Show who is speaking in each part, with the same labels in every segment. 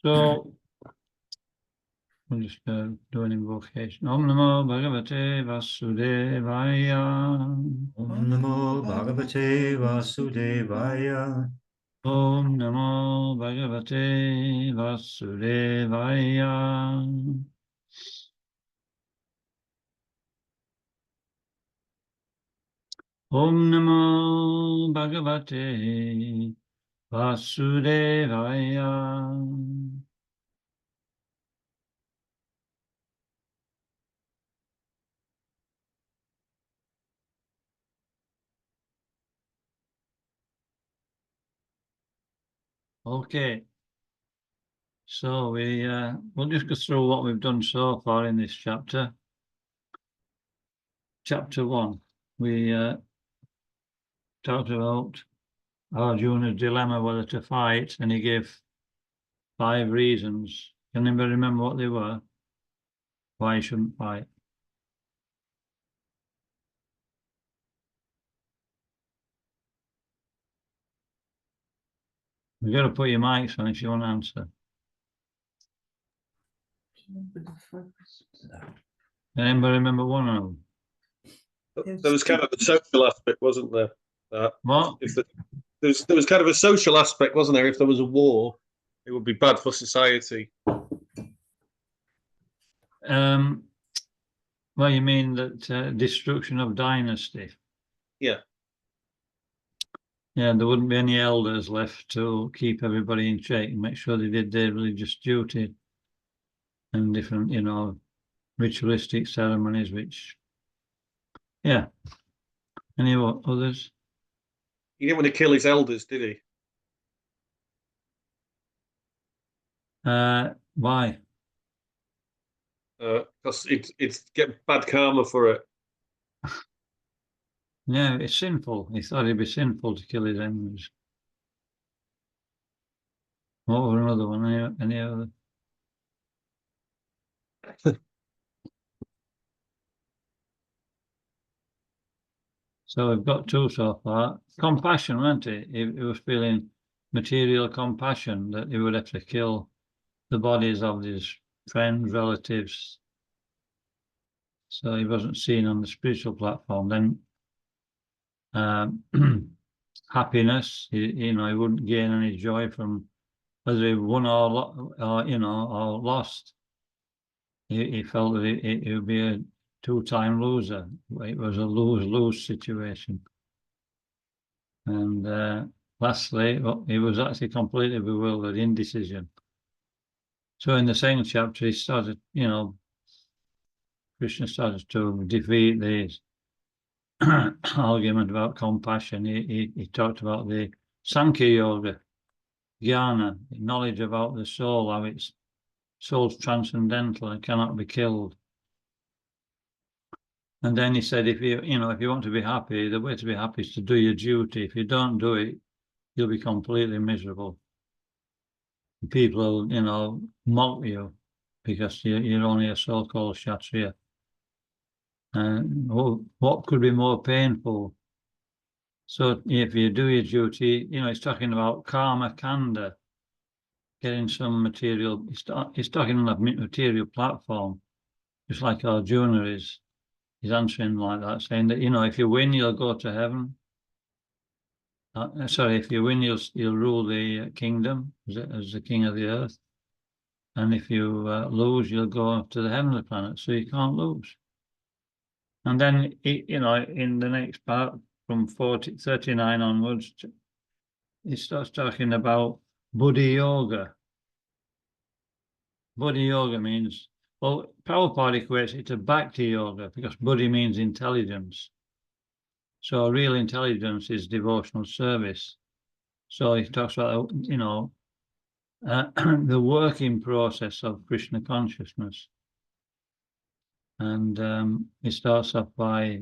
Speaker 1: So we'll just do an invocation. Om Namo Bhagavate Vasudevaya.
Speaker 2: Om Namo Bhagavate Vasudevaya.
Speaker 1: Om Namo Bhagavate Vasudevaya. Om Namo Bhagavate Vasudevaya. Okay, so we'll just go through what we've done so far in this chapter. Chapter 1, we talked about Arjuna's dilemma whether to fight, and he gave 5 reasons. Can anybody remember what they were? Why he shouldn't fight? You've got to put your mics on if you want to answer. Can anybody remember one of them?
Speaker 3: There was kind of a social aspect, wasn't there?
Speaker 1: What?
Speaker 3: There was kind of a social aspect, wasn't there? If there was a war, it would be bad for society.
Speaker 1: Well, you mean that destruction of dynasty?
Speaker 3: Yeah.
Speaker 1: Yeah, there wouldn't be any elders left to keep everybody in check and make sure they did their religious duty and different, ritualistic ceremonies, which, yeah. Any others?
Speaker 3: He didn't want to kill his elders, did he?
Speaker 1: Why?
Speaker 3: Because it's get bad karma for it.
Speaker 1: Yeah, it's sinful. He thought it'd be sinful to kill his enemies. What was another one? Any other? So we've got 2 so far. Compassion, wasn't it? He was feeling material compassion that he would have to kill the bodies of his friends, relatives. So he wasn't seen on the spiritual platform. Then happiness, he wouldn't gain any joy from whether he won or lost. He felt that it would be a 2-time loser. It was a lose-lose situation. And lastly, he was actually completely bewildered, indecision. So in the second chapter, he started, Krishna started to defeat this argument about compassion. He talked about the Sankhya Yoga, jnana, knowledge about the soul, how it's soul's transcendental and cannot be killed. And then he said, if you want to be happy, the way to be happy is to do your duty. If you don't do it, you'll be completely miserable. People will, mock you because you're only a so-called Kshatriya. And what could be more painful? So if you do your duty, it's talking about karma kanda, getting some material. It's talking on a material platform, just like Arjuna is. He's answering like that, saying that, if you win, you'll go to heaven. If you win, you'll rule the kingdom as the king of the earth. And if you lose, you'll go to the heavenly planet, so you can't lose. And then, in the next part, from 39 onwards, he starts talking about Buddhi Yoga. Buddhi Yoga means, well, Prabhupada equates it to Bhakti Yoga because Buddhi means intelligence. So real intelligence is devotional service. So he talks about, the working process of Krishna consciousness. And he starts off by,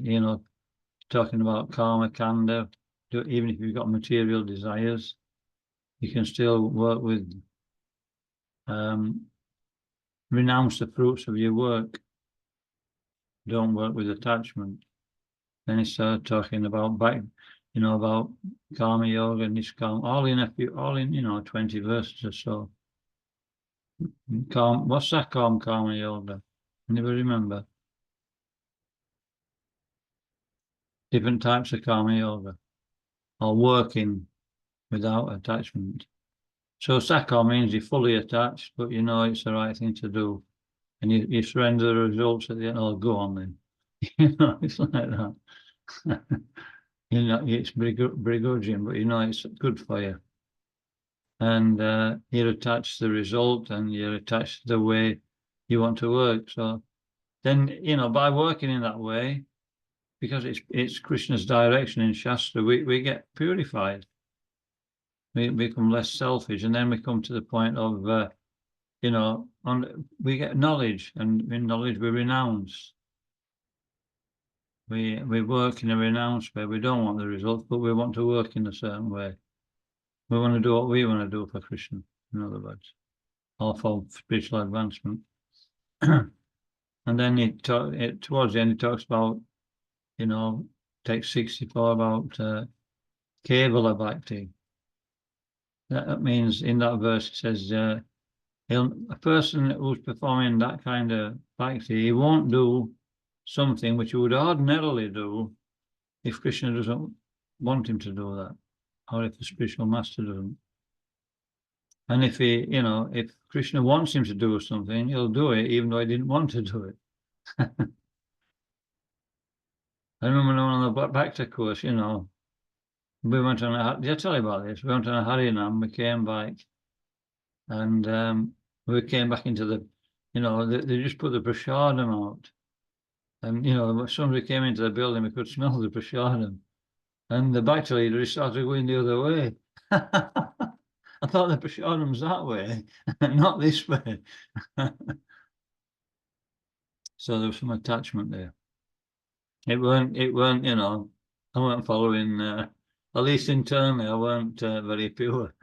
Speaker 1: talking about karma kanda. Even if you've got material desires, you can still work with, renounce the fruits of your work. Don't work with attachment. Then he started talking about about karma yoga, nishkama, all in 20 verses or so. Calm. What's that calm karma yoga? Anybody remember? Different types of karma yoga, or working without attachment. So sakha means you're fully attached, but you know it's the right thing to do, and you surrender the results at the end. Oh, go on then. You know, it's like that. You know, it's begrudging, but you know it's good for you. And you're attached to the result, and you're attached to the way you want to work. So then, you know, by working in that way, because it's Krishna's direction in Shastra, we get purified. We become less selfish, and then we come to the point of, you know, we get knowledge, and in knowledge we renounce. We work in a renounced way. We don't want the results, but we want to work in a certain way. We want to do what we want to do for Krishna, in other words, or for spiritual advancement. And then towards the end, it talks about, you know, text 64 about Kevala Bhakti. That means in that verse it says, a person who's performing that kind of bhakti, he won't do something which he would ordinarily do if Krishna doesn't want him to do that, or if the spiritual master doesn't. And if he, you know, if Krishna wants him to do something, he'll do it even though he didn't want to do it. I remember on the Bhakti course, you know, we went on a, did I tell you about this? We went on a Harinam, we came back, and we came back into the, you know, they just put the prasadam out. And, you know, as soon as we came into the building, we could smell the prasadam. And the Bhakti leader, he started going the other way. I thought the prasadam's that way, not this way. So there was some attachment there. It weren't, you know, I weren't following, at least internally, I weren't very pure.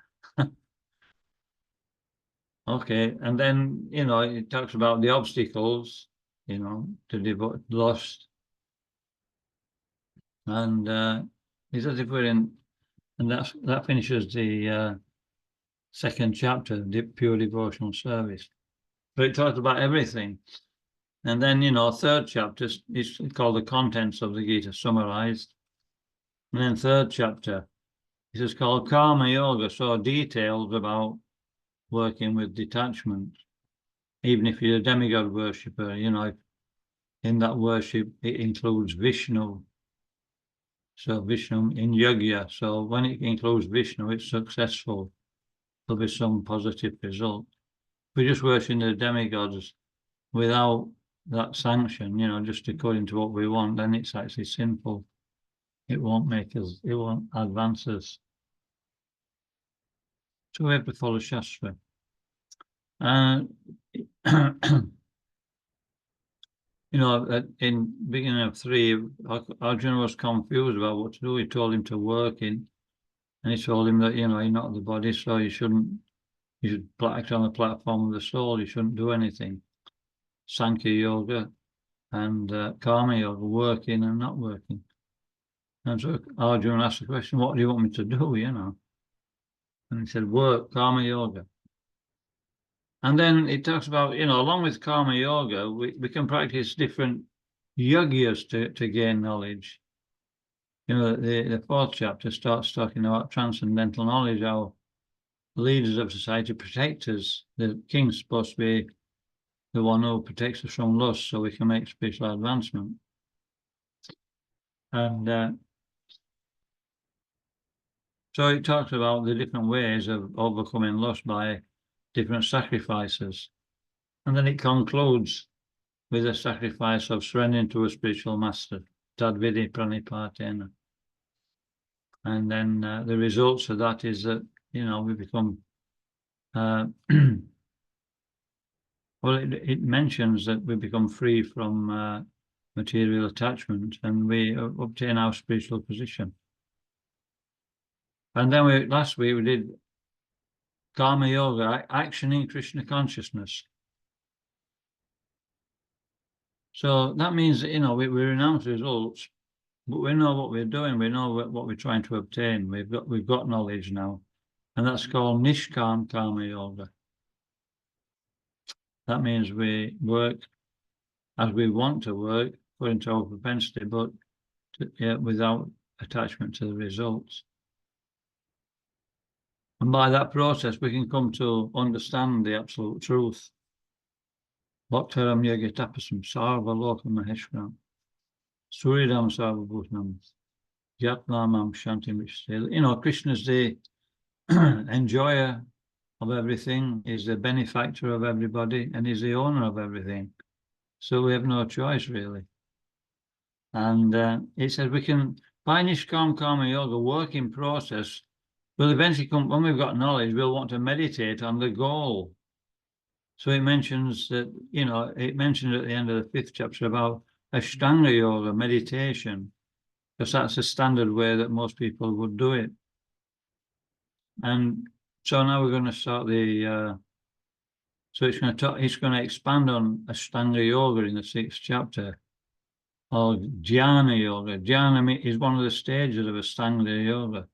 Speaker 1: Okay, and then, you know, it talks about the obstacles, you know, to devote lost. And he says if we're in, and that finishes the second chapter, pure devotional service. But it talks about everything. And then, you know, third chapter is called the contents of the Gita summarized. And then third chapter, this is called Karma Yoga, so details about working with detachment. Even if you're a demigod worshipper, you know, in that worship, it includes Vishnu. So Vishnu in Yagya. So when it includes Vishnu, it's successful. There'll be some positive result. If we're just worshiping the demigods without that sanction, you know, just according to what we want, then it's actually sinful. It won't make us, it won't advance us. So we have to follow Shastra. You know, in beginning of 3, Arjuna was confused about what to do. He told him to work in, and he told him that, you know, you're not the body, so you should act on the platform of the soul. You shouldn't do anything. Sankhya yoga and karma yoga, working and not working. And so Arjuna asked the question, what do you want me to do, you know? And he said, work, karma yoga. And then it talks about, you know, along with karma yoga, we can practice different yogyas to gain knowledge. You know, the 4th chapter starts talking about transcendental knowledge, how leaders of society protect us. The king's supposed to be the one who protects us from lust so we can make spiritual advancement. And so it talks about the different ways of overcoming lust by different sacrifices. And then it concludes with a sacrifice of surrendering to a spiritual master, Tadvidi Pranipatena. And then the results of that is that, you know, we become, well, it mentions that we become free from material attachment and we obtain our spiritual position. And then last week we did Karma Yoga, action in Krishna consciousness. So that means that, you know, we renounce results, but we know what we're doing. We know what we're trying to obtain. We've got knowledge now, and that's called Nishkam Karma Yoga. That means we work as we want to work, according to our propensity, but without attachment to the results. And by that process, we can come to understand the absolute truth. Bhaktaram Yagatapasam Sarva Loka Maheshwaram Suridam Sarva Bhutnam Jatnamam Shanti Mishtil. You know, Krishna's the enjoyer of everything, is the benefactor of everybody, and is the owner of everything. So we have no choice, really. And it says we can, by Nishkam Karma Yoga, work in process, we'll eventually come, when we've got knowledge, we'll want to meditate on the goal. So it mentions that, you know, it mentioned at the end of the 5th chapter about Ashtanga Yoga, meditation, because that's the standard way that most people would do it. And so now we're going to start the, so it's going to expand on Ashtanga Yoga in the 6th chapter, or Jnana Yoga. Jnana is one of the stages of Ashtanga Yoga.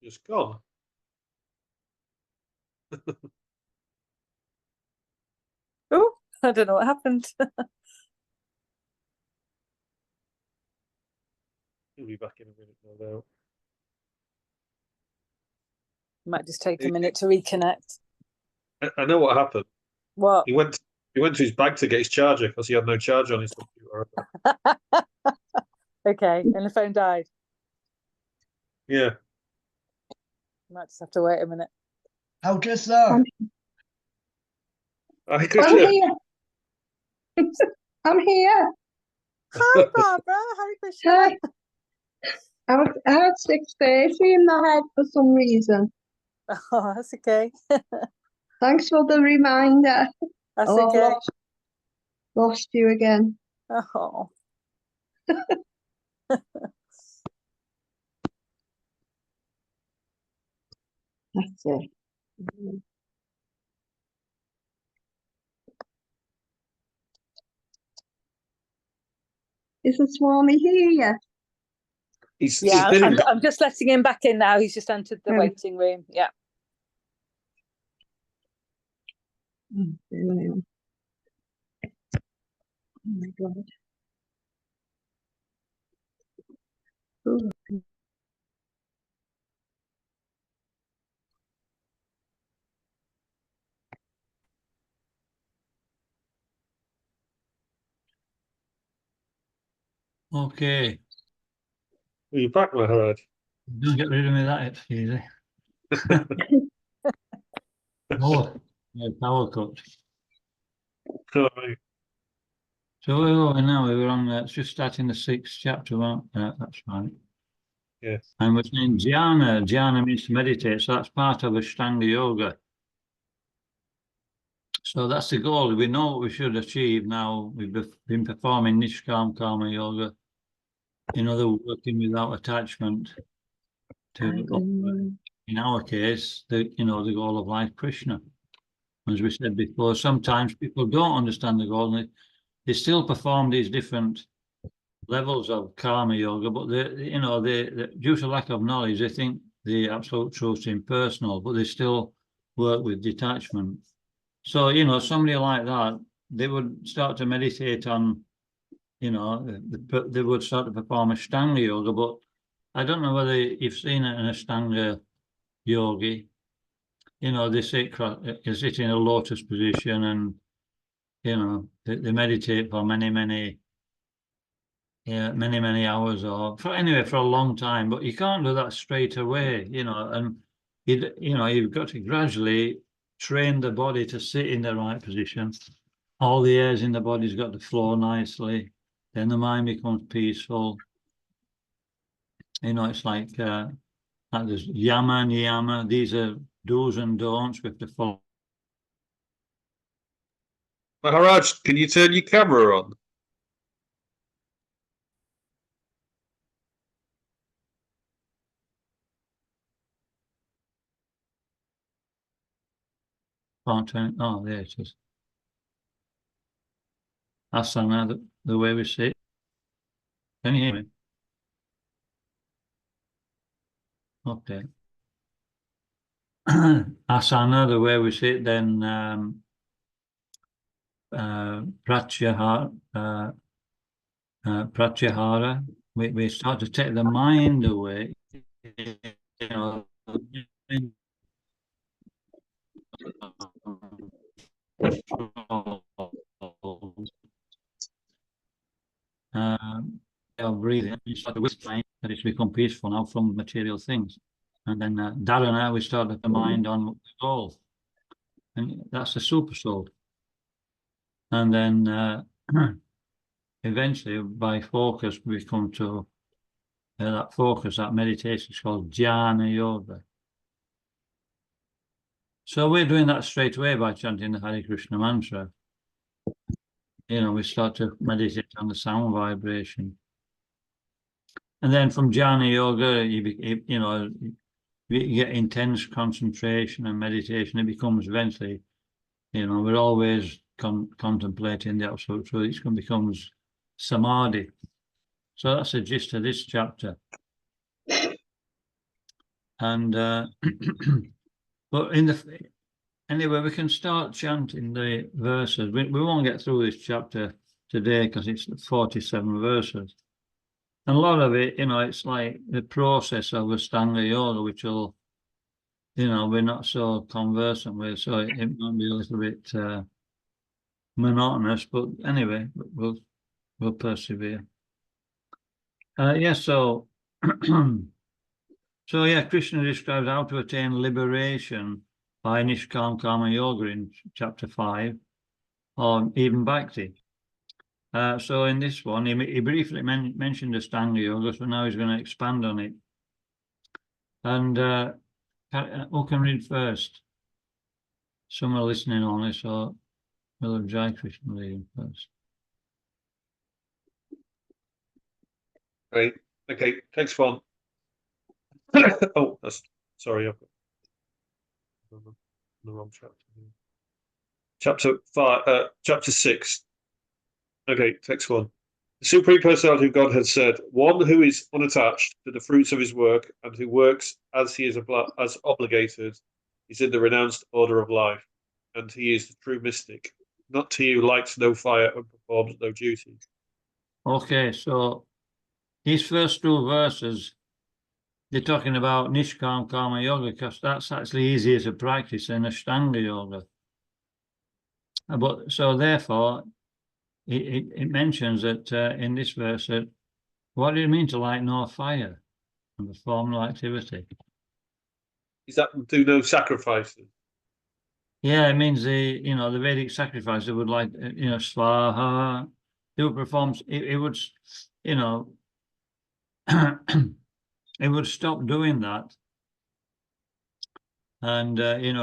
Speaker 3: Just gone.
Speaker 4: Oh, I don't know what happened.
Speaker 3: He'll be back in a minute, no doubt.
Speaker 4: Might just take a minute to reconnect.
Speaker 3: I know what happened.
Speaker 4: What?
Speaker 3: He went to his bag to get his charger because he had no charger on his computer.
Speaker 4: Okay, and the phone died.
Speaker 3: Yeah.
Speaker 4: Might just have to wait a minute.
Speaker 5: How just that?
Speaker 3: Hi,
Speaker 5: I'm
Speaker 3: Krishna.
Speaker 5: here. I'm here.
Speaker 4: Hi, Barbara. Hi, Krishna.
Speaker 5: Hi. I had 6:30 in my head for some reason.
Speaker 4: Oh, that's okay.
Speaker 5: Thanks for the reminder.
Speaker 4: That's
Speaker 5: Oh,
Speaker 4: okay.
Speaker 5: lost you again.
Speaker 4: Oh,
Speaker 5: That's it. Isn't Swami here yet?
Speaker 3: He's
Speaker 4: yeah.
Speaker 3: been in.
Speaker 4: I'm just letting him back in now. He's just entered the
Speaker 5: Yeah.
Speaker 4: waiting room. Yeah.
Speaker 5: Oh, there I am. Oh my God. Oh,
Speaker 1: Okay,
Speaker 3: Are you back, Maharaj?
Speaker 1: don't get rid of me that it's easy. Oh, yeah, power cut.
Speaker 3: All right.
Speaker 1: So where are we now? We were on, just starting the 6th chapter, weren't we? That's right.
Speaker 3: Yes.
Speaker 1: And we're saying jhana. Jhana means to meditate, so that's part of Ashtanga Yoga. So that's the goal. We know what we should achieve now. We've been performing Nishkam Karma Yoga. In other words, working without attachment to, in our case, the goal of life, Krishna. As we said before, sometimes people don't understand the goal, and they still perform these different levels of karma yoga, but due to lack of knowledge, they think the absolute truth is impersonal, but they still work with detachment. So, somebody like that, they would start to meditate on, they would start to perform Ashtanga yoga, but I don't know whether you've seen an Ashtanga yogi. They sit in a lotus position, and they meditate for many hours, or for a long time. But you can't do that straight away, and you've got to gradually train the body to sit in the right position. All the airs in the body's got to flow nicely. Then the mind becomes peaceful. It's like there's yama and niyama. These are do's and don'ts. We have to follow.
Speaker 3: Maharaj, can you turn your camera on?
Speaker 1: Oh, there it is. asana, the way we sit. Can you hear me? Okay. Asana, the way we sit, then pratyahara, pratyahara. We start to take the mind away. You know, breathing. You start to whisper that it's become peaceful now from material things. And then dharana, we start with the mind on the soul. And that's the super soul. And then eventually, by focus, we come to that focus, that meditation is called jhana yoga. So we're doing that straight away by chanting the Hare Krishna mantra. You know, we start to meditate on the sound vibration. And then from jhana yoga, you know, you get intense concentration and meditation. It becomes eventually, you know, we're always contemplating the absolute truth. It becomes samadhi. So that's the gist of this chapter. And but anyway, we can start chanting the verses. We won't get through this chapter today because it's 47 verses. And a lot of it, you know, it's like the process of Ashtanga Yoga, which will, you know, we're not so conversant with, so it might be a little bit monotonous, but anyway, we'll persevere. So so yeah, Krishna describes how to attain liberation by Nishkam Karma Yoga in chapter 5, or even Bhakti. So in this one, he briefly mentioned Ashtanga Yoga, so now he's going to expand on it. And who can read first? Some are listening only, so we'll have Jai Krishna reading first.
Speaker 3: Great. Okay, thanks, Juan. Oh, sorry, I've got the wrong chapter. Chapter 6. Okay, text 1. The Supreme Personality of God has said, one who is unattached to the fruits of his work and who works as he is as obligated is in the renounced order of life, and he is the true mystic, not he who lights no fire and performs no duty. Okay,
Speaker 1: so these first two verses, they're talking about Nishkam Karma Yoga because that's actually easier to practice than Ashtanga Yoga. But so therefore, it mentions that in this verse that what do you mean to light no fire and perform no activity?
Speaker 3: Is that do no sacrifices?
Speaker 1: Yeah, it means the Vedic sacrifice. It would like swaha. It would perform. It would it would stop doing that and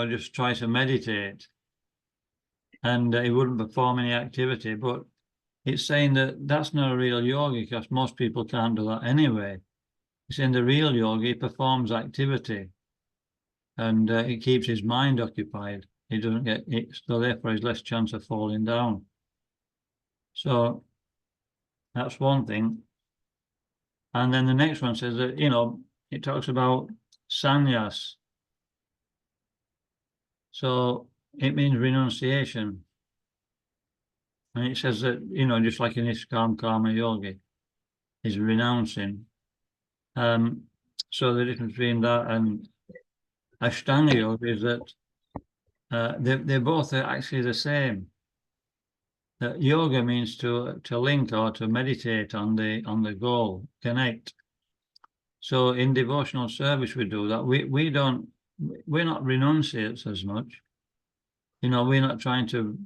Speaker 1: just try to meditate, and it wouldn't perform any activity. But it's saying that that's not a real yogi because most people can't do that anyway. It's in the real yogi, he performs activity and it keeps his mind occupied. He doesn't get it, so therefore there's less chance of falling down. So that's one thing. And then the next one says that, it talks about sannyas. So it means renunciation. And it says that, just like in Nishkam Karma Yogi, is renouncing. So the difference between that and Ashtanga Yoga is that they're both actually the same. That yoga means to link or to meditate on the goal, connect. So in devotional service we do that. We're not renunciates as much. We're not trying to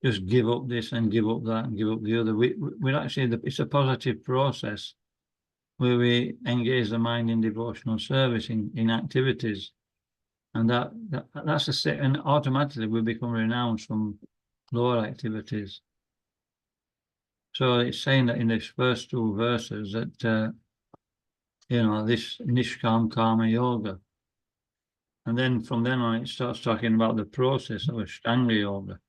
Speaker 1: just give up this and give up that and give up the other. We're actually it's a positive process where we engage the mind in devotional service in activities, and that's a set, and automatically we become renounced from lower activities. So it's saying that in these first two verses that this Nishkam Karma Yoga, and then from then on it starts talking about the process of Ashtanga Yoga.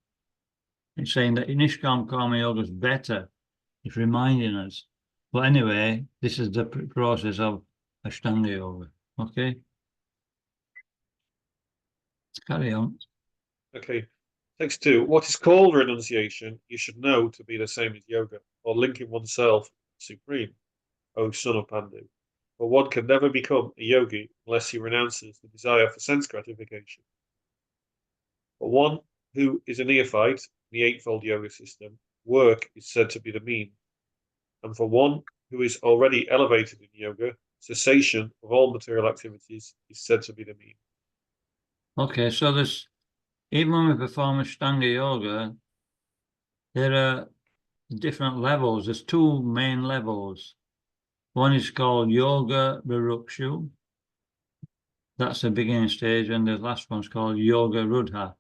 Speaker 1: it's saying that Nishkam Karma Yoga is better. It's reminding us. But anyway, this is the process of Ashtanga Yoga. Okay? Carry on.
Speaker 3: Okay. Text 2. What is called renunciation, you should know to be the same as yoga, or linking oneself to the Supreme, O son of Pandu. For one can never become a yogi unless he renounces the desire for sense gratification. For one who is a neophyte in the Eightfold Yoga system, work is said to be the mean. And for one who is already elevated in yoga, cessation of all material activities is said to be the mean.
Speaker 1: Okay, so there's, even when we perform Ashtanga Yoga, there are different levels. There's two main levels. One is called Yoga Virukshu. That's the beginning stage, and the last one's called Yoga Rudha.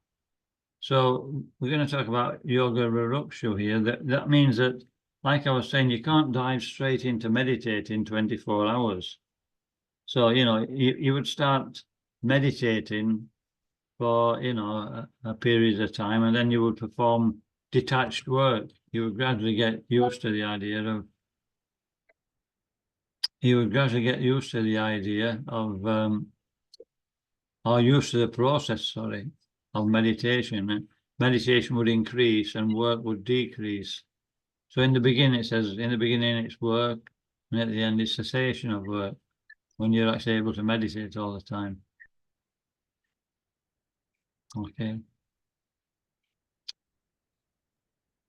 Speaker 1: So we're going to talk about Yoga Virukshu here. That means that, like I was saying, you can't dive straight into meditating 24 hours. So, you know, you would start meditating for, you know, a period of time, and then you would perform detached work. You would gradually get used to the idea of or used to the process, sorry, of meditation. And meditation would increase and work would decrease. So in the beginning, it says, in the beginning it's work, and at the end it's cessation of work, when you're actually able to meditate all the time. Okay.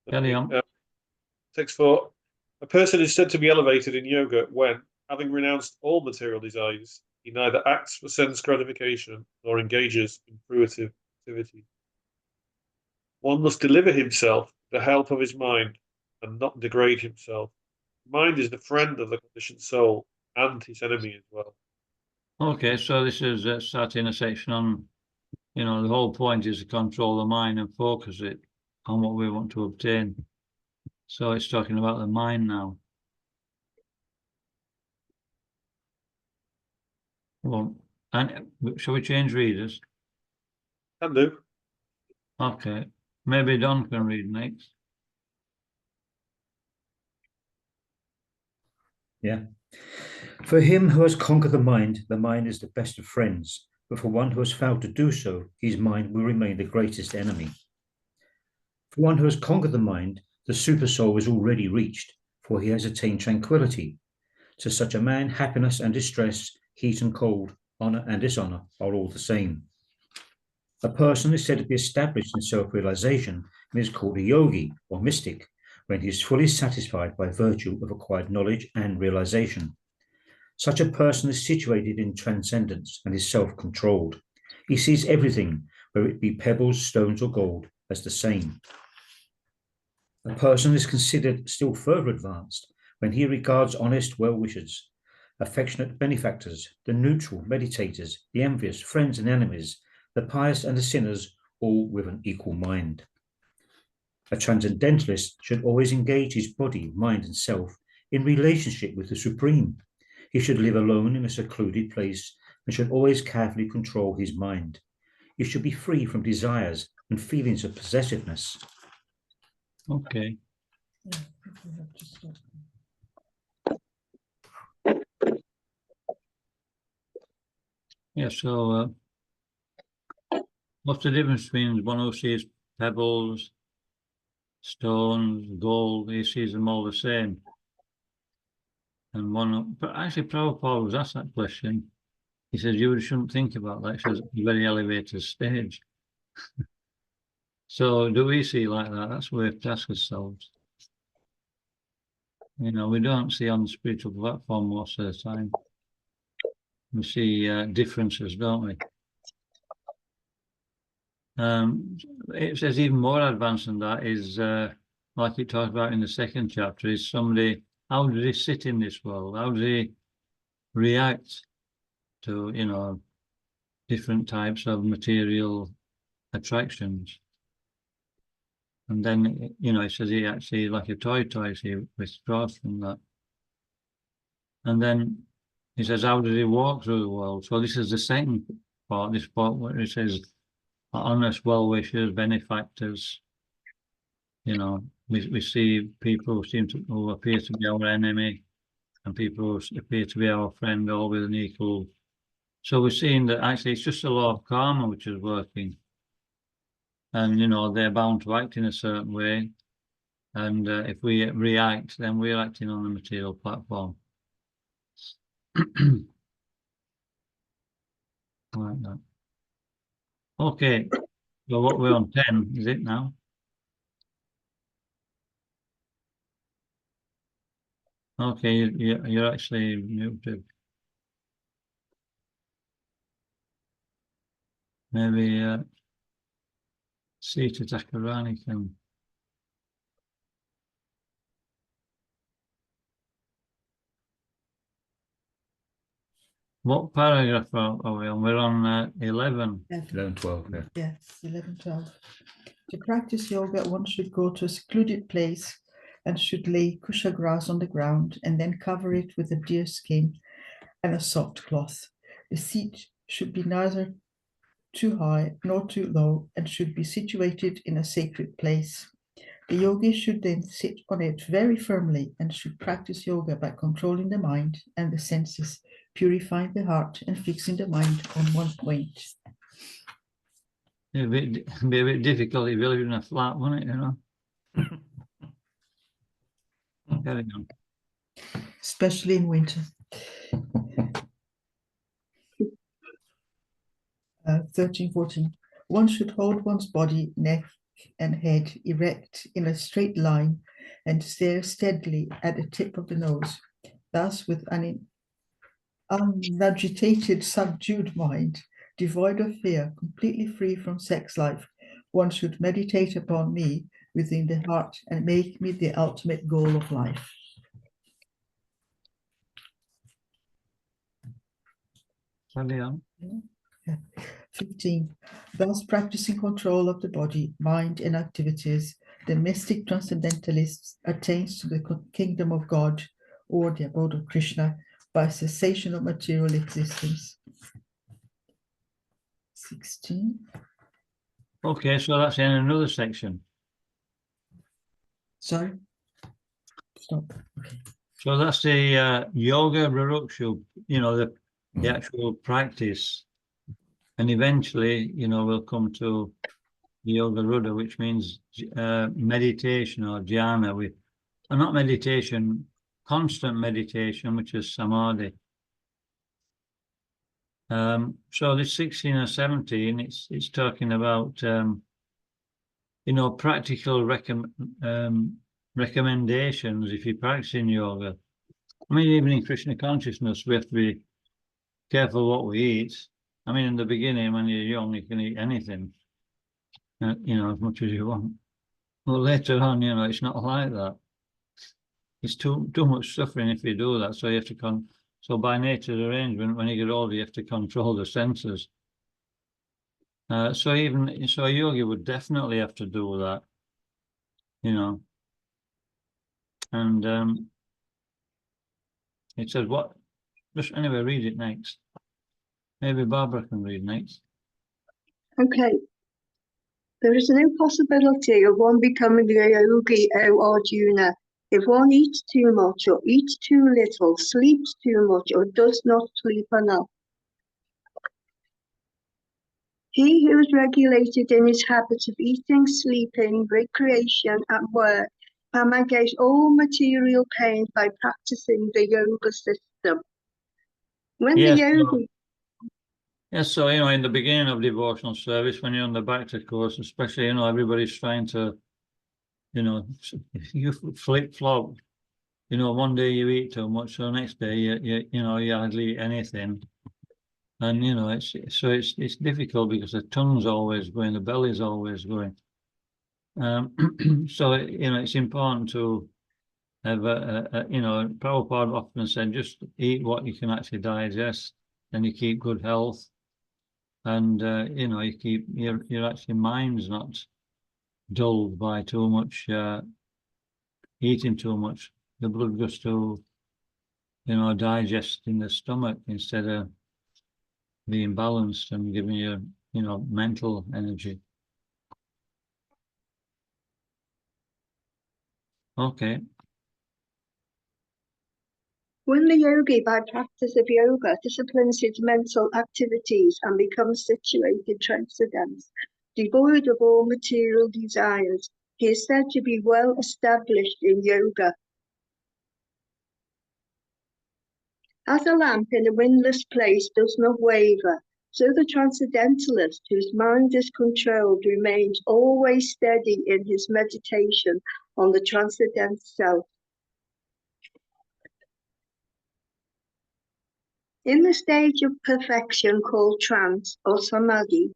Speaker 1: Carry on.
Speaker 3: Text 4. A person is said to be elevated in yoga when, having renounced all material desires, he neither acts for sense gratification nor engages in fruitive activity. One must deliver himself with the help of his mind and not degrade himself. Mind is the friend of the conditioned soul and his enemy as well.
Speaker 1: Okay, so this is starting a section on, you know, the whole point is to control the mind and focus it on what we want to obtain. So it's talking about the mind now. Well, and shall we change readers?
Speaker 3: Can do.
Speaker 1: Okay, maybe Don can read next.
Speaker 2: Yeah. For him who has conquered the mind is the best of friends. But for one who has failed to do so, his mind will remain the greatest enemy. For one who has conquered the mind, the supersoul is already reached, for he has attained tranquility. To such a man, happiness and distress, heat and cold, honor and dishonor are all the same. A person is said to be established in self-realization and is called a yogi or mystic when he is fully satisfied by virtue of acquired knowledge and realization. Such a person is situated in transcendence and is self-controlled. He sees everything, whether it be pebbles, stones, or gold, as the same. A person is considered still further advanced when he regards honest well-wishers, affectionate benefactors, the neutral meditators, the envious, friends and enemies, the pious and the sinners, all with an equal mind. A transcendentalist should always engage his body, mind, and self in relationship with the Supreme. He should live alone in a secluded place and should always carefully control his mind. He should be free from desires and feelings of possessiveness.
Speaker 1: Okay. Yeah, so what's the difference between one who sees pebbles, stones, gold? He sees them all the same. And one, but actually Prabhupada was asked that question. He says, you shouldn't think about that. He says, a very elevated stage. So do we see like that? That's where we have to ask ourselves. You know, we don't see on the spiritual platform most of the time. We see differences, don't we? It says even more advanced than that is, like it talks about in the second chapter, is somebody, how does he sit in this world? How does he react to, you know, different types of material attractions? And then, you know, it says he actually, like a toy, he withdraws from that. And then he says, how does he walk through the world? So this is the second part, this part where it says, honest well-wishers, benefactors, you know, we see people who appear to be our enemy and people who appear to be our friend, all with an equal. So we're seeing that actually it's just a law of karma which is working. And, you know, they're bound to act in a certain way. And if we react, then we're acting on the material platform. Like that. Okay, so what we're on 10, is it now? Okay, you're actually muted. Maybe Sita Takarani can. What paragraph are we on? We're on 11.
Speaker 2: 11, 12, yeah.
Speaker 6: Yes, 11, 12. To practice yoga, one should go to a secluded place and should lay kusha grass on the ground and then cover it with a deer skin and a soft cloth. The seat should be neither too high nor too low and should be situated in a sacred place. The yogi should then sit on it very firmly and should practice yoga by controlling the mind and the senses, purifying the heart and fixing the mind on one point.
Speaker 1: It'd be a bit difficult if you live in a flat, wouldn't it, you know? Carry on.
Speaker 6: Especially in winter. 13, 14. One should hold one's body, neck, and head erect in a straight line and stare steadily at the tip of the nose. Thus, with an unagitated, subdued mind, devoid of fear, completely free from sex life, one should meditate upon me within the heart and make me the ultimate goal of life.
Speaker 1: Carry on.
Speaker 6: 15. Thus, practicing control of the body, mind, and activities, the mystic transcendentalist attains to the kingdom of God or the abode of Krishna by cessation of material existence. 16.
Speaker 1: Okay, so that's in another section.
Speaker 6: Sorry. Stop. Okay.
Speaker 1: So that's the yoga rarukshu, you know, the actual practice. And eventually, you know, we'll come to the yoga rudra, which means meditation or dhyana. Not meditation, constant meditation, which is samadhi. So this 16 or 17, it's talking about, you know, practical recommendations if you're practicing yoga. I mean, even in Krishna consciousness, we have to be careful what we eat. I mean, in the beginning, when you're young, you can eat anything, you know, as much as you want. But later on, you know, it's not like that. It's too much suffering if you do that. So you have to so by nature's arrangement, when you get older, you have to control the senses. So a yogi would definitely have to do that, you know. And it says what? Just anyway, read it next. Maybe Barbara can read next.
Speaker 5: Okay. There is no possibility of one becoming a yogi or Arjuna if one eats too much or eats too little, sleeps too much or does not sleep enough. He who is regulated in his habits of eating, sleeping, recreation, and work can negate all material pain by practicing the yoga system. When
Speaker 1: Yes,
Speaker 5: the yogi
Speaker 1: Yes, so, you know, in the beginning of devotional service, when you're on the bhakti course, especially, you know, everybody's trying to, you know, if you flip-flop, you know, one day you eat too much, so the next day, you know, you hardly eat anything. And, you know, it's difficult because the tongue's always going, the belly's always going. So, you know, it's important to have, you know, Prabhupada often said, just eat what you can actually digest, and you keep good health. And you know, you keep your actually mind's not dulled by too much eating too much. The blood goes to, you know, digest in the stomach instead of being balanced and giving you, you know, mental energy. Okay.
Speaker 5: When the yogi, by practice of yoga, disciplines his mental activities and becomes situated in transcendence, devoid of all material desires, he is said to be well established in yoga. As a lamp in a windless place does not waver, so the transcendentalist, whose mind is controlled, remains always steady in his meditation on the transcendent self. In the stage of perfection called trance or samadhi,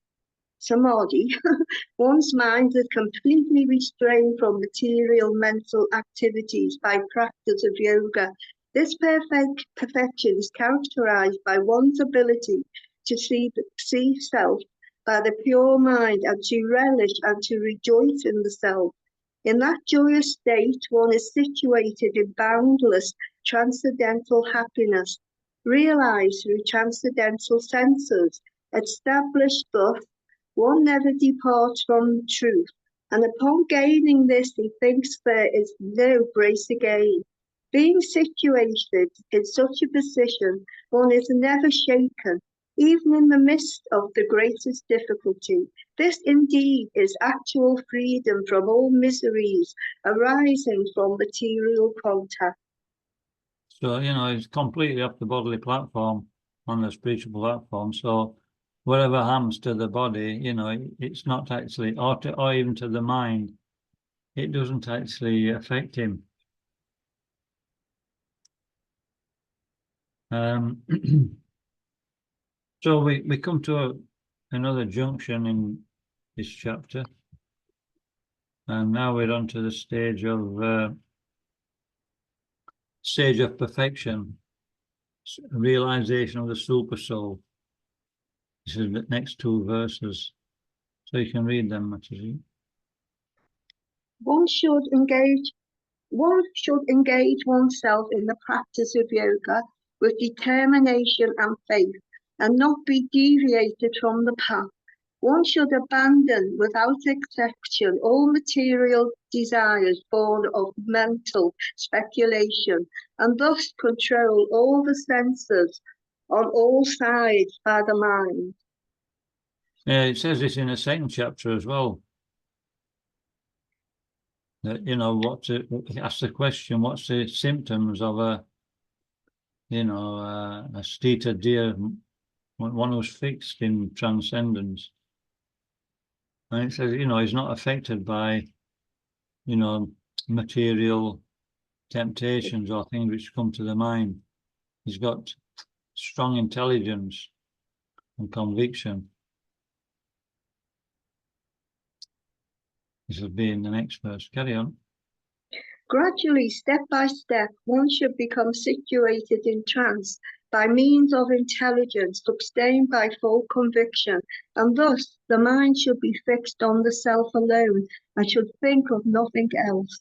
Speaker 5: one's mind is completely restrained from material mental activities by practice of yoga. This perfection is characterized by one's ability to see self by the pure mind and to relish and to rejoice in the self. In that joyous state, one is situated in boundless transcendental happiness, realized through transcendental senses, established thus. One never departs from the truth, and upon gaining this, he thinks there is no grace again. Being situated in such a position, one is never shaken, even in the midst of the greatest difficulty. This indeed is actual freedom from all miseries arising from material contact.
Speaker 1: So, it's completely off the bodily platform, on the spiritual platform. So whatever happens to the body, it's not actually, or even to the mind, it doesn't actually affect him. So we come to another junction in this chapter, and now we're on to the stage of perfection, realization of the super soul. This is the next two verses, so you can read them, Mataji.
Speaker 5: One should engage oneself in the practice of yoga with determination and faith, and not be deviated from the path. One should abandon without exception all material desires born of mental speculation, and thus control all the senses on all sides by the mind.
Speaker 1: Yeah, it says this in the second chapter as well. That, ask the question, what's the symptoms of a state of deer, one who's fixed in transcendence? And it says, he's not affected by, material temptations or things which come to the mind. He's got strong intelligence and conviction. This will be in the next verse. Carry on.
Speaker 5: Gradually, step by step, one should become situated in trance by means of intelligence, sustained by full conviction, and thus the mind should be fixed on the self alone and should think of nothing else.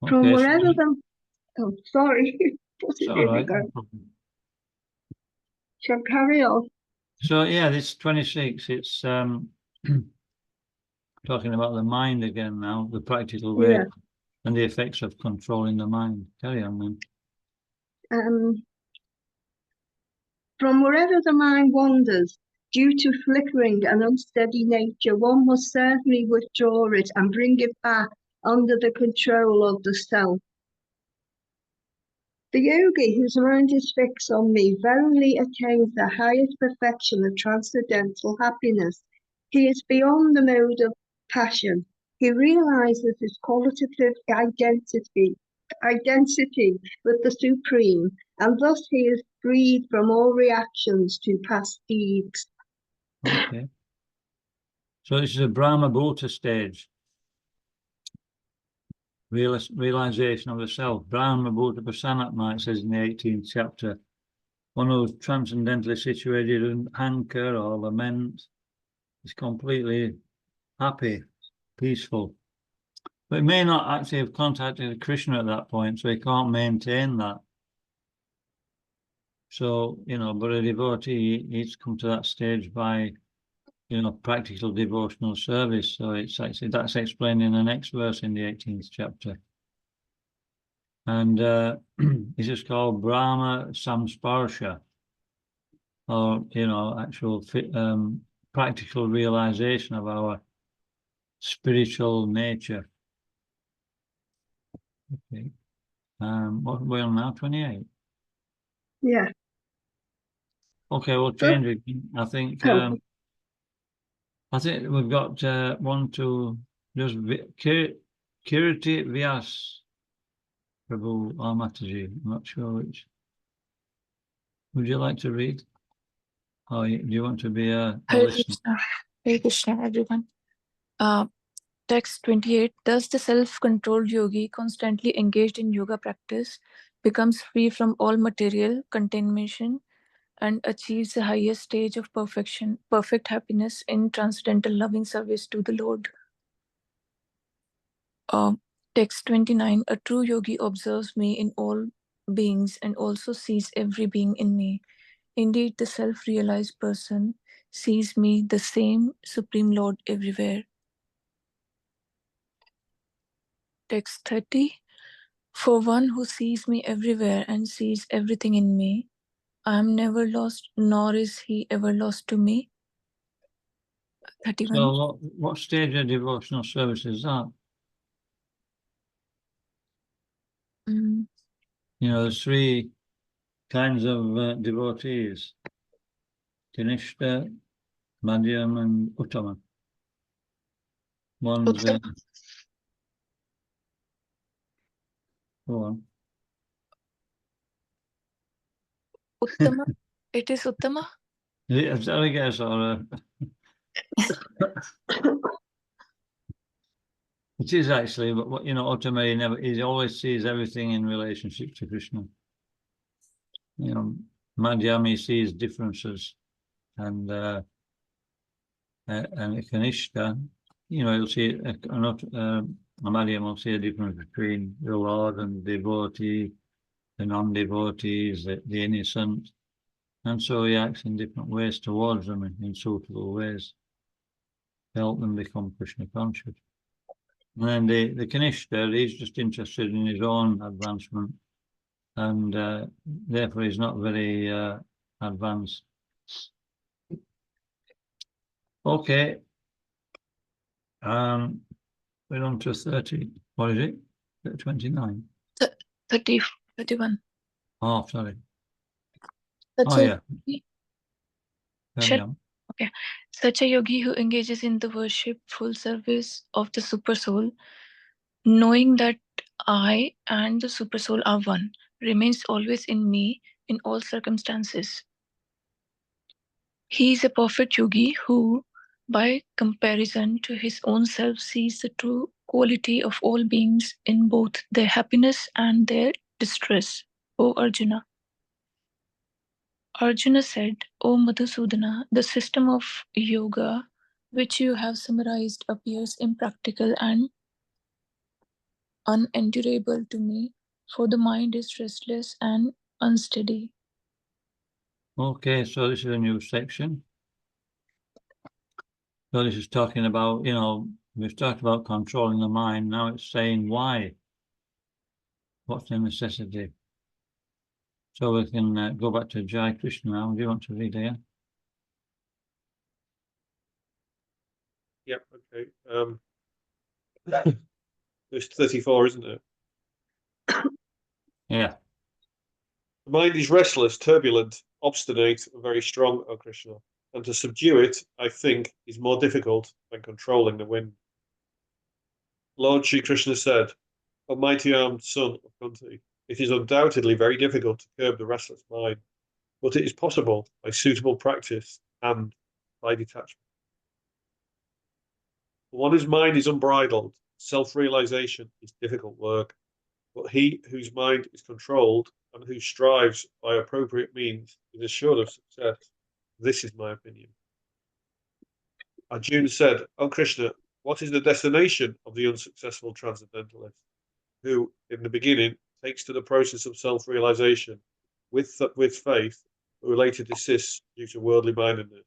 Speaker 1: Okay,
Speaker 5: From wherever sorry, put it in
Speaker 1: right.
Speaker 5: again. Shall I carry on?
Speaker 1: So yeah, this 26, it's talking about the mind again now, the practical way,
Speaker 5: Yeah.
Speaker 1: and the effects of controlling the mind. Carry on, then.
Speaker 5: From wherever the mind wanders, due to flickering and unsteady nature, one must certainly withdraw it and bring it back under the control of the self. The yogi whose mind is fixed on me verily attains the highest perfection of transcendental happiness. He is beyond the mode of passion. He realizes his qualitative identity with the Supreme, and thus he is freed from all reactions to past deeds.
Speaker 1: Okay. So this is a Brahma Bhuta stage. Realization of the self. Brahma Bhuta Prasanatma, it says in the 18th chapter. One who's transcendently situated in anger or lament is completely happy, peaceful. But he may not actually have contacted Krishna at that point, so he can't maintain that. So, but a devotee, he's come to that stage by practical devotional service. So it's actually, that's explained in the next verse in the 18th chapter. And this is called Brahma Samsparsha, or, actual practical realization of our spiritual nature. Okay. What we're on now, 28.
Speaker 5: Yeah.
Speaker 1: Okay, we'll change it. I think we've got one to just Kirti Vyas Prabhu or Mataji. I'm not sure which. Would you like to read? Or do you want to be a
Speaker 7: Hare
Speaker 1: listener?
Speaker 7: Krishna. Hare Krishna, everyone. Text 28. Thus, the self-controlled yogi, constantly engaged in yoga practice, becomes free from all material contamination and achieves the highest stage of perfection, perfect happiness in transcendental loving service to the Lord. Text 29. A true yogi observes me in all beings and also sees every being in me. Indeed, the self-realized person sees me, the same Supreme Lord, everywhere. Text 30. For one who sees me everywhere and sees everything in me, I am never lost, nor is he ever lost to me. 31.
Speaker 1: So what stage of devotional service is that? There's three kinds of devotees: Kanishta, Madhyam, and Uttama. One's go on.
Speaker 7: Uttama. It is Uttama.
Speaker 1: Is that a guess or it is actually, but what Uttama, he always sees everything in relationship to Krishna. Madhyam, he sees differences, and Kanishta, you'll see Madhyam will see a difference between the Lord and the devotee, the non-devotees, the innocent, and so he acts in different ways towards them, in suitable ways, to help them become Krishna conscious. And then the Kanishta, he's just interested in his own advancement, and therefore he's not very advanced. Okay. We're on to 30. What is it? 29.
Speaker 7: 30, 31.
Speaker 1: Oh, sorry.
Speaker 7: Such
Speaker 1: Oh, yeah.
Speaker 7: Carry on. Okay. Such a yogi who engages in the worshipful service of the Supersoul, knowing that I and the Supersoul are one, remains always in me in all circumstances. He is a perfect yogi who, by comparison to his own self, sees the true quality of all beings in both their happiness and their distress. O Arjuna. Arjuna said, O Madhusudana, the system of yoga which you have summarized appears impractical and unendurable to me, for the mind is restless and unsteady.
Speaker 1: Okay, so this is a new section. So this is talking about, we've talked about controlling the mind. Now it's saying why. What's the necessity? So we can go back to Jai Krishna now. Do you want to read again?
Speaker 3: Yep, okay. It's 34, isn't it?
Speaker 1: Yeah.
Speaker 3: The mind is restless, turbulent, obstinate, and very strong, O Krishna. And to subdue it, I think, is more difficult than controlling the wind. Lord Sri Krishna said, O mighty armed son of Kunti, it is undoubtedly very difficult to curb the restless mind, but it is possible by suitable practice and by detachment. For one whose mind is unbridled, self-realization is difficult work, but he whose mind is controlled and who strives by appropriate means is assured of success. This is my opinion. Arjuna said, O Krishna, what is the destination of the unsuccessful transcendentalist, who, in the beginning, takes to the process of self-realization with faith, who later desists due to worldly mindedness?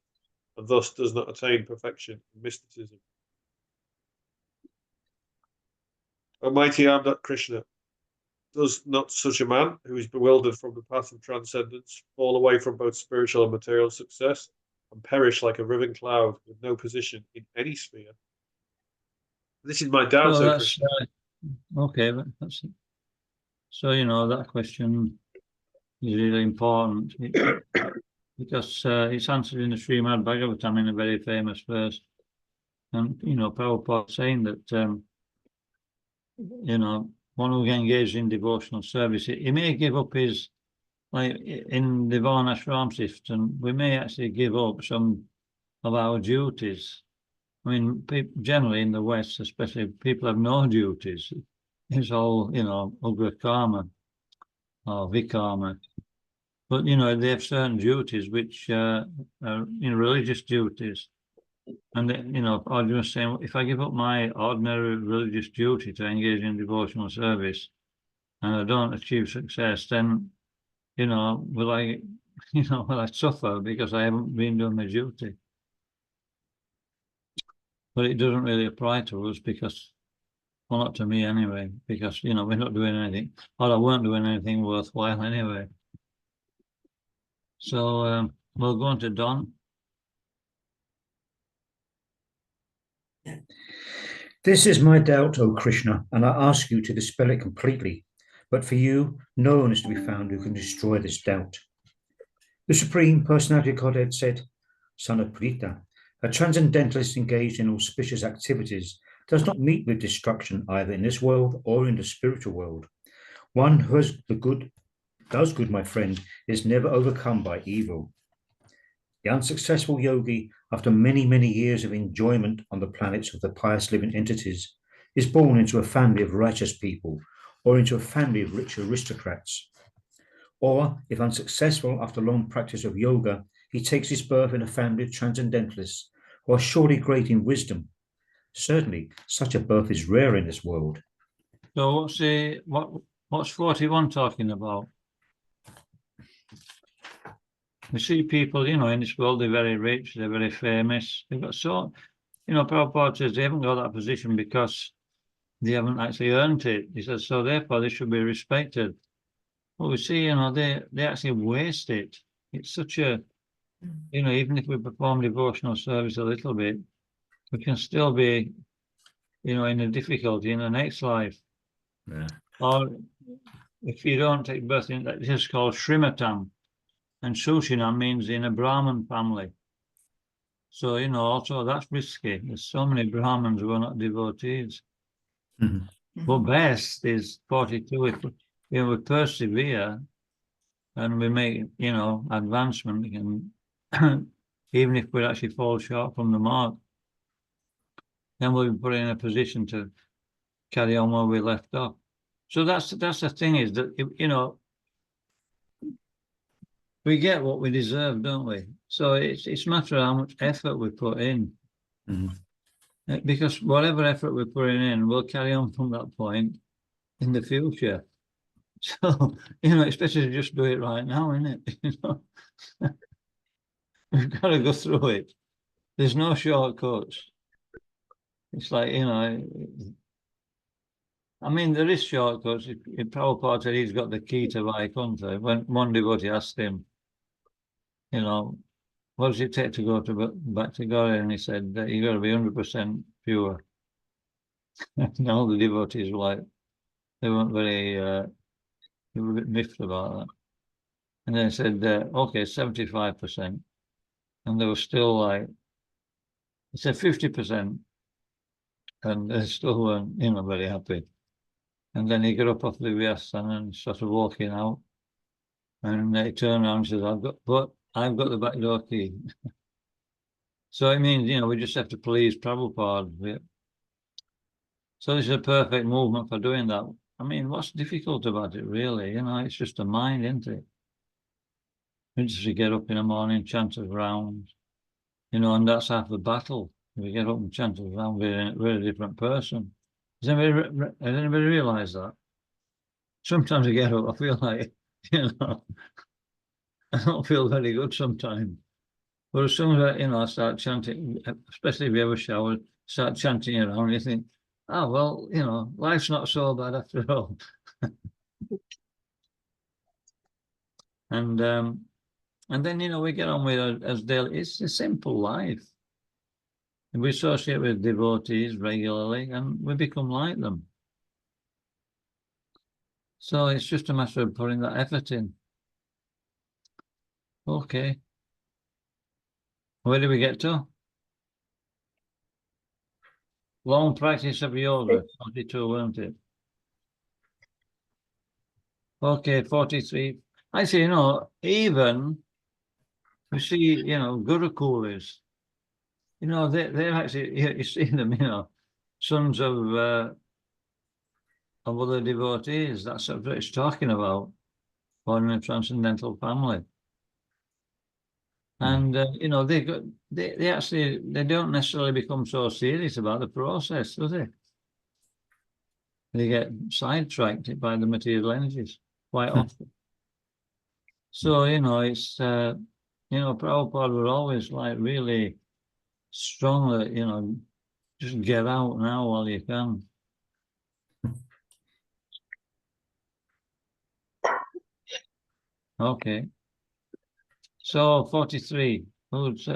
Speaker 3: and thus does not attain perfection in mysticism. Almighty Amda Krishna, does not such a man, who is bewildered from the path of transcendence, fall away from both spiritual and material success, and perish like a riven cloud with no position in any sphere? This is my doubt,
Speaker 1: So
Speaker 3: O
Speaker 1: that's
Speaker 3: Krishna.
Speaker 1: okay, but that's it. So that question is really important because it's answered in the Srimad Bhagavatam in a very famous verse, and Prabhupada saying that one who engaged in devotional service, he may give up his, like in the Varnashram system, we may actually give up some of our duties. I mean, generally in the West, especially, people have no duties. It's all, ugra karma or vikarma. But, they have certain duties which are, religious duties. And, Arjuna is saying, if I give up my ordinary religious duty to engage in devotional service and I don't achieve success, then, will I suffer because I haven't been doing my duty? But it doesn't really apply to us because, well, not to me anyway, because, we're not doing anything, or I weren't doing anything worthwhile anyway. So we'll go on to Don.
Speaker 2: This is my doubt, O Krishna, and I ask you to dispel it completely. But for you, no one is to be found who can destroy this doubt. The Supreme Personality of Godhead said, Son of Prita, a transcendentalist engaged in auspicious activities does not meet with destruction either in this world or in the spiritual world. One who does good, my friend, is never overcome by evil. The unsuccessful yogi, after many, many years of enjoyment on the planets of the pious living entities, is born into a family of righteous people or into a family of rich aristocrats. Or, if unsuccessful after long practice of yoga, he takes his birth in a family of transcendentalists who are surely great in wisdom. Certainly, such a birth is rare in this world.
Speaker 1: So what's 41 talking about? We see people, in this world, they're very rich, they're very famous. They've got Prabhupada says they haven't got that position because they haven't actually earned it. He says, so therefore they should be respected. But we see, they actually waste it. It's such a, even if we perform devotional service a little bit, we can still be, in a difficulty in the next life.
Speaker 2: Yeah.
Speaker 1: Or if you don't take birth in, this is called Srimatam. And Sushinam means in a Brahmin family. So, also that's risky. There's so many Brahmins who are not devotees.
Speaker 2: Mm-hmm.
Speaker 1: But best is 42. If we persevere and we make, advancement, and even if we actually fall short from the mark, then we'll be put in a position to carry on where we left off. So that's the thing, is that, we get what we deserve, don't we? So it's a matter of how much effort we put in.
Speaker 2: Mm-hmm.
Speaker 1: Because whatever effort we're putting in, we'll carry on from that point in the future. So, it's better to just do it right now, isn't it? We've got to go through it. There's no shortcuts. It's like, I mean, there is shortcuts. If Prabhupada said he's got the key to Vaikuntha, when one devotee asked him, what does it take to go back to God? And he said that you got to be 100% pure. And all the devotees were like, they weren't very, they were a bit miffed about that. And then he said, okay, 75%. And they were still like, he said 50%. And they still weren't, very happy. And then he got up off the Vyasana and started walking out. And he turned around and says, I've got the back door key. So it means, we just have to please Prabhupada. So this is a perfect movement for doing that. I mean, what's difficult about it, really? It's just a mind, isn't it? We just get up in the morning, chant a round, and that's half the battle. We get up and chant a round, we're a different person. Has anybody realised that? Sometimes I get up, I feel like, I don't feel very good sometimes. But as soon as I start chanting, especially if you have a shower, start chanting around, you think, oh, well, life's not so bad after all. And then, we get on with it as daily. It's a simple life. And we associate with devotees regularly and we become like them. So it's just a matter of putting that effort in. Okay. Where do we get to? Long practice of yoga, 42, weren't it? Okay, 43. I say, even we see, Gurukulas, they're actually, you see them, sons of other devotees. That's what it's talking about, born in a transcendental family. And, they don't necessarily become so serious about the process, do they? They get sidetracked by the material energies quite often. So, it's, Prabhupada would always like really strong that, just get out now while you can. Okay. So 43. Who's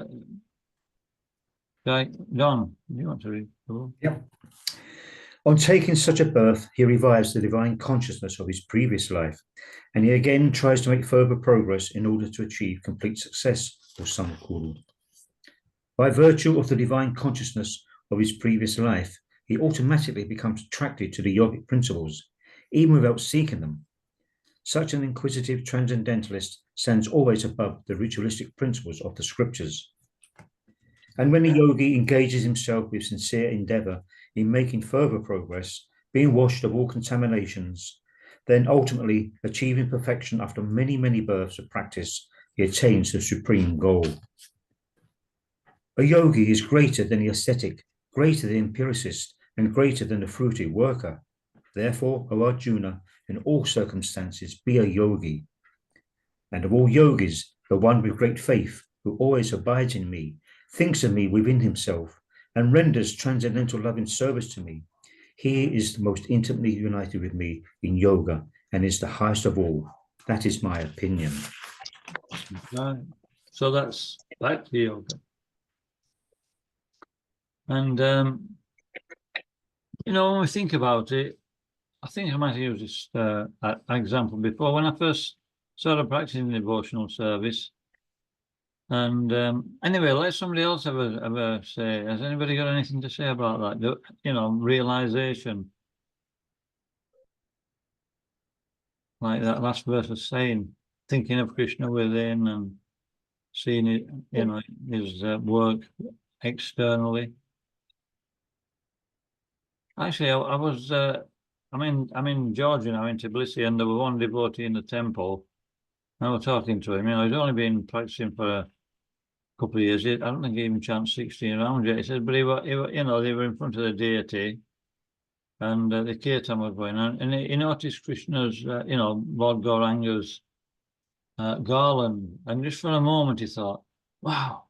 Speaker 1: Don, you want to read?
Speaker 2: Yep. On taking such a birth, he revives the divine consciousness of his previous life, and he again tries to make further progress in order to achieve complete success, or samkuru. By virtue of the divine consciousness of his previous life, he automatically becomes attracted to the yogic principles, even without seeking them. Such an inquisitive transcendentalist stands always above the ritualistic principles of the scriptures. And when the yogi engages himself with sincere endeavor in making further progress, being washed of all contaminations, then ultimately achieving perfection after many, many births of practice, he attains the supreme goal. A yogi is greater than the ascetic, greater than the empiricist, and greater than the fruity worker. Therefore, O Arjuna, in all circumstances, be a yogi. And of all yogis, the one with great faith, who always abides in me, thinks of me within himself, and renders transcendental loving service to me, he is the most intimately united with me in yoga, and is the highest of all. That is my opinion.
Speaker 1: Right. So that's back to yoga. And, when we think about it, I think I might have used this example before. When I first started practicing devotional service, and anyway, let somebody else have a say. Has anybody got anything to say about that? Realization. Like that last verse was saying, thinking of Krishna within and seeing it, his work externally. Actually, I was, I'm in Georgia now, in Tbilisi, and there was one devotee in the temple. I was talking to him. He's only been practicing for a couple of years. I don't think he even chanted 16 rounds yet. He said, but they were in front of the deity, and the kirtan was going on, and he noticed Krishna's, Lord Gauranga's garland, and just for a moment he thought, wow,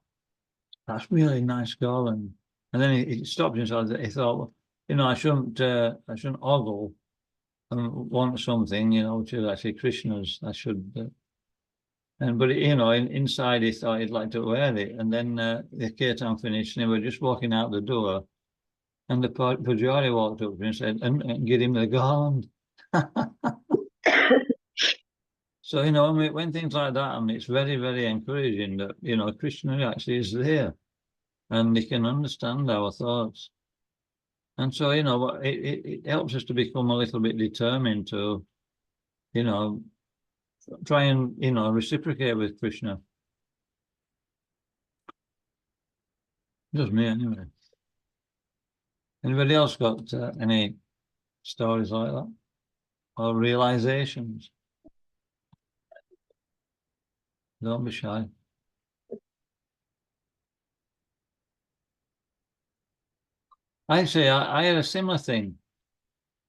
Speaker 1: that's really nice garland. And then he stopped himself. He thought, I shouldn't ogle and want something, which is actually Krishna's. I should. But inside he thought he'd like to wear it. And then the kirtan finished, and they were just walking out the door, and the Pujari walked up to him and said, and give him the garland. So, when things like that happen, it's very, very encouraging that, Krishna actually is there and he can understand our thoughts. And so, it helps us to become a little bit determined to, try and, reciprocate with Krishna. Just me, anyway. Anybody else got any stories like that? Or realizations? Don't be shy. Actually, I had a similar thing.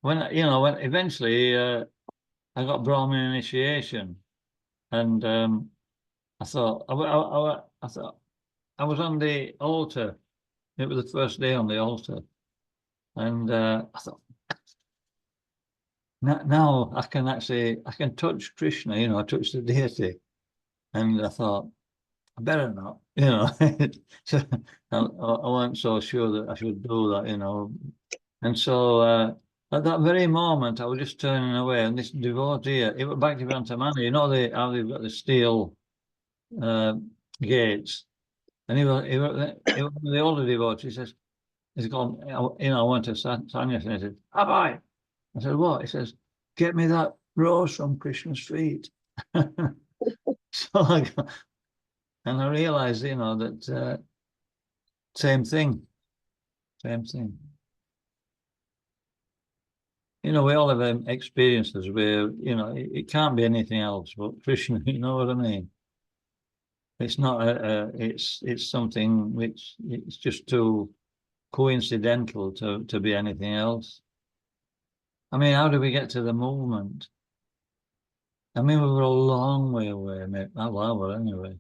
Speaker 1: When eventually I got Brahmin initiation, and I thought, I was on the altar. It was the first day on the altar. And I thought, now I can touch Krishna, you know, I touch the deity. And I thought, I better not, you know. So I wasn't so sure that I should do that, you know. And so at that very moment, I was just turning away, and this devotee, it was back to Vantamana, you know, how they've got the steel gates. And he was the older devotee. He says, he's gone, you know, I went to Sanya, and he said, Abai. I said, what? He says, get me that rose from Krishna's feet. So and I realized, you know, that same thing. You know, we all have experiences where, you know, it can't be anything else but Krishna, you know what I mean? It's not it's something which it's just too coincidental to be anything else. I mean, how do we get to the movement? I mean, we were a long way away, mate. Well, anyway.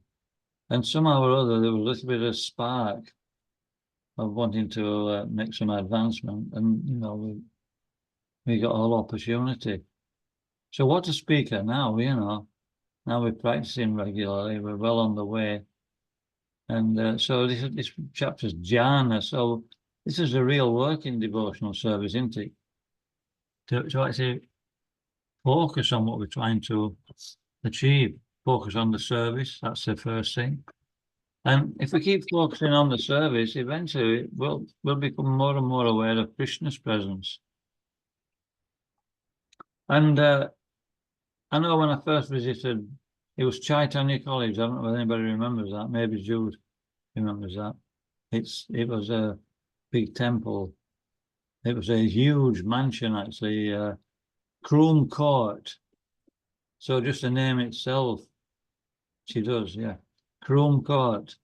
Speaker 1: And somehow or other, there was a little bit of spark of wanting to make some advancement, and you know, we got all opportunity. So what a speaker now, you know. Now we're practicing regularly. We're well on the way, and so this chapter's jhana. So this is a real working devotional service, isn't it? To actually focus on what we're trying to achieve. Focus on the service. That's the first thing. And if we keep focusing on the service, eventually we'll become more and more aware of Krishna's presence. And I know when I first visited, it was Chaitanya College. I don't know if anybody remembers that. Maybe Jude remembers that. It was a big temple. It was a huge mansion, actually, Croom Court. So just the name itself, she does, yeah. Croom Court.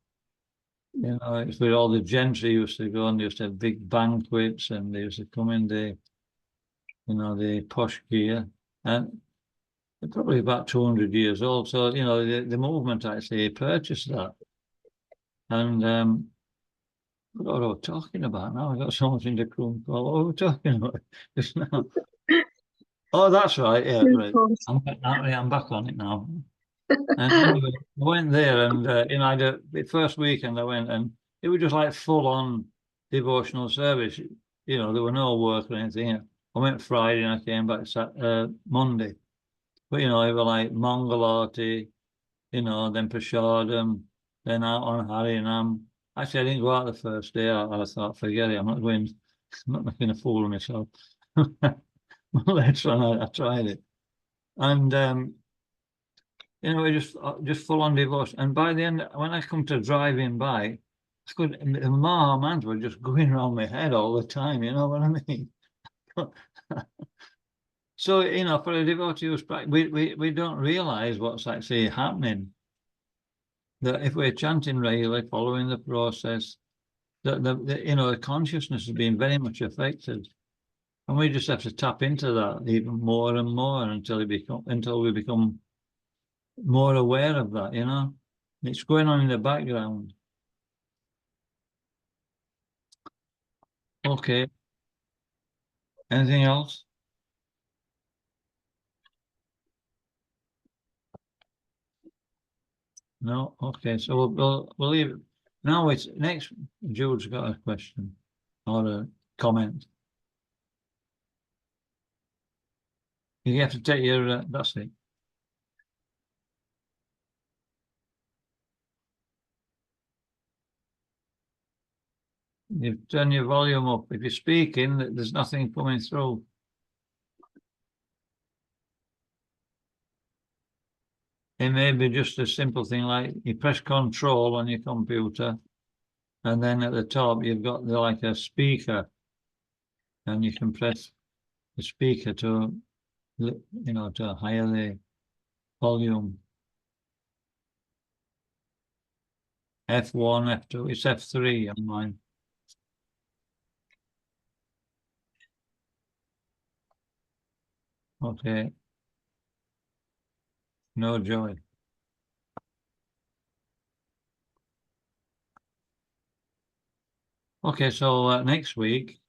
Speaker 1: You know, it's where all the gentry used to go, and they used to have big banquets, and they used to come in the, you know, the posh gear. And they're probably about 200 years old. So, you know, the movement actually purchased that. And I forgot what I was talking about now. I got so much into Croom Court. What were we talking about just now? Oh, that's right. Yeah, right. I'm back on it now. And anyway, I went there, and you know, the first weekend I went, and it was just like full on devotional service. You know, there were no work or anything. I went Friday and I came back Monday. But you know, it was like Mangalati, you know, then Prashadam, then out on Harinam. Actually, I didn't go out the first day. I thought, forget it, I'm not going, I'm not making a fool of myself. Later on, I tried it, and you know, just full on devotion. And by the end, when I come to driving by, the Mahamans were just going around my head all the time. You know what I mean? So you know, for a devotee who's we don't realize what's actually happening. That if we're chanting regularly, following the process, that the you know, the consciousness is being very much affected. And we just have to tap into that even more and more until we become more aware of that, you know. It's going on in the background. Okay. Anything else? No? Okay, so we'll leave it. Now it's next. Jude's got a question or a comment. You have to take your that's it. You turn your volume up. If you're speaking, there's nothing coming through. It may be just a simple thing like you press Control on your computer, and then at the top you've got like a speaker, and you can press the speaker to, you know, to higher the volume. F1, F2, it's F3 on mine. Okay. No joy. Okay, so next week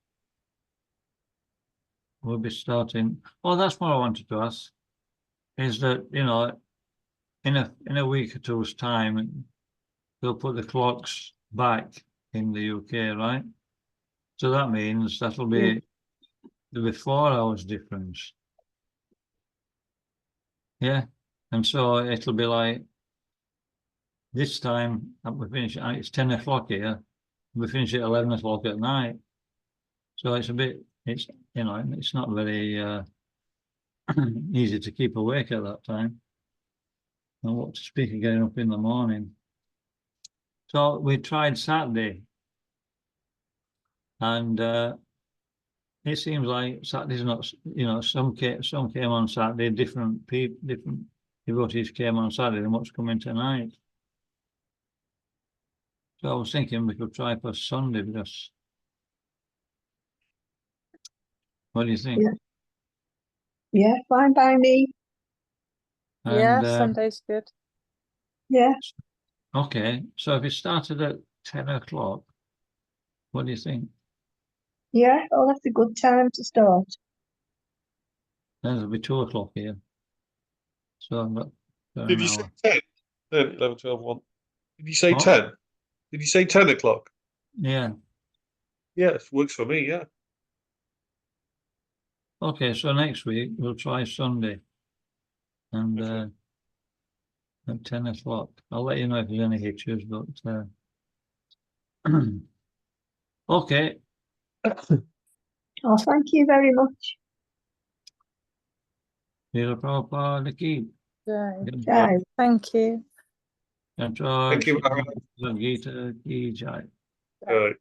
Speaker 1: we'll be starting. Oh, that's what I wanted to ask. Is that, you know, in a week or two's time, they'll put the clocks back in the UK, right? So that means there'll be 4 hours difference. Yeah, and so it'll be like this time we finish. It's 10 o'clock here. We finish at 11 o'clock at night. So it's a bit. It's, you know, it's not very easy to keep awake at that time. And what to speak of getting up in the morning. So we tried Saturday, and it seems like Saturday's not. You know, some came on Saturday. Different devotees came on Saturday than what's coming tonight. So I was thinking we could try for Sunday, because what do you think?
Speaker 5: Yeah, fine by me.
Speaker 4: Yeah,
Speaker 1: And
Speaker 4: Sunday's good.
Speaker 5: Yeah,
Speaker 1: okay, so if it started at 10 o'clock, what do you think?
Speaker 5: yeah, well, that's a good time to start.
Speaker 1: Then it'll be 2 o'clock here. So I've got an
Speaker 3: Did you say
Speaker 1: hour.
Speaker 3: 10? 10, 11, 12, 1. Did you say
Speaker 1: What?
Speaker 3: 10? Did you say 10 o'clock?
Speaker 1: Yeah.
Speaker 3: Yes, works for me, yeah.
Speaker 1: Okay, so next week we'll try Sunday, and
Speaker 3: Okay.
Speaker 1: at 10 o'clock. I'll let you know if there's any hitches, but okay.
Speaker 5: Oh, thank you very much.
Speaker 1: Here's Prabhupada Ki.
Speaker 4: Right.
Speaker 5: Bye.
Speaker 4: Thank you.
Speaker 3: Thank you, Maharaj.
Speaker 1: Bhagavadgita Ki Jai.
Speaker 3: Right.